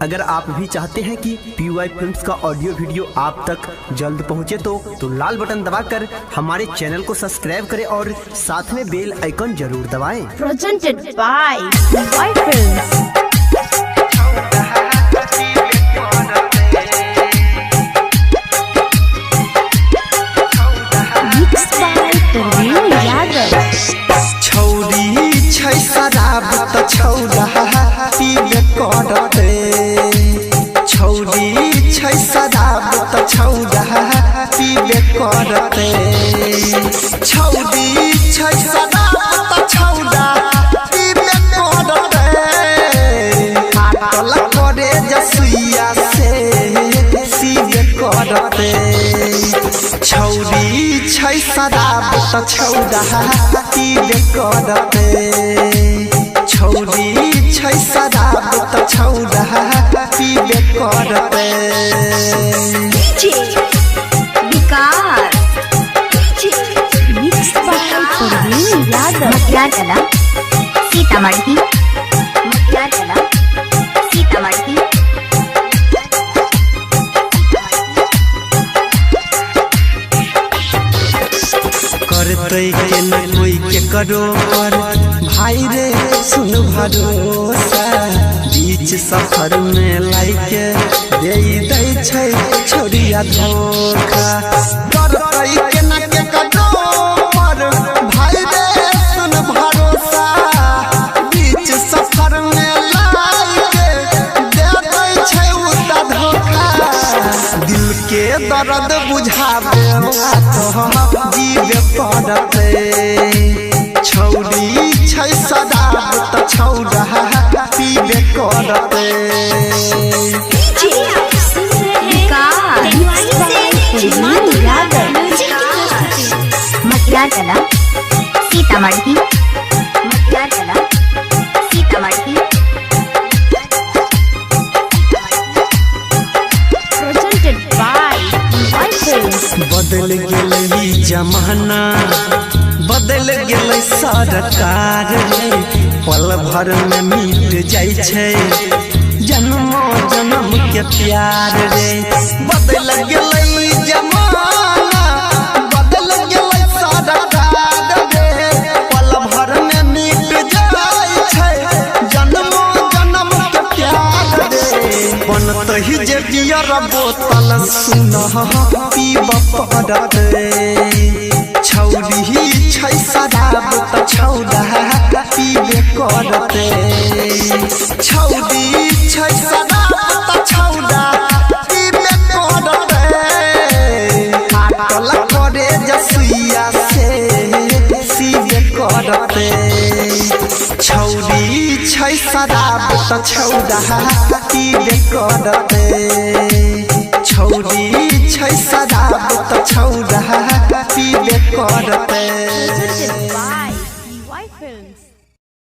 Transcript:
अगर आप भी चाहते हैं कि PY फिल्म्स का ऑडियो वीडियो आप तक जल्द पहुंचे तो लाल बटन दबाकर हमारे चैनल को सब्सक्राइब करें और साथ में बेल आइकन जरूर दबाएं। Presented by PY Films। छौरी छै शराब त छौरा पीबे करते छौरी छै शराब त छौरा पीबे करते छौरी छै शराब त छौरा पीबे करते पागल करे जसुइया से सीबे करते छौरी छै शराब त छौरा पीबे करते छौरी छै शराब त छौरा पीबे करते सीतामढ़ी करते के न कोई के करो पर भाई रे सुन भरोसा बीच सफर में लाइके दे छै छोरिया धोखा करते के न के करो पर भाई रे सुन भरोसा बीच सफर में लाइके दे छै उता धोखा दिल के दर्द बुझावे तो जीवे पड़ते छौरी छै शराब त छौरा पीबे करते Sitamarhi Presented by PY Films। बदल गेलै जमाना बदल गेलै सरकार रे पल भर में मिट जाय छै जन्मो जन्म के प्यार रे बदल गेलै जमाना बदल गेलै सरकार रे पल भर में मिट जाय छै जन्मो जन्म के प्यार रे बनते ही जे बियर बोतल सुन पीब पड़ते छौरी छै शराब त छौरा पीबे करते छौरी छै शराब त छौरा पीबे करते पागल करे जसुइया से सीबे करते छौरी छै शराब त छौरा पीबे करते छौरी छै शराब त छौरा पीबे करते। Presented by PY Films।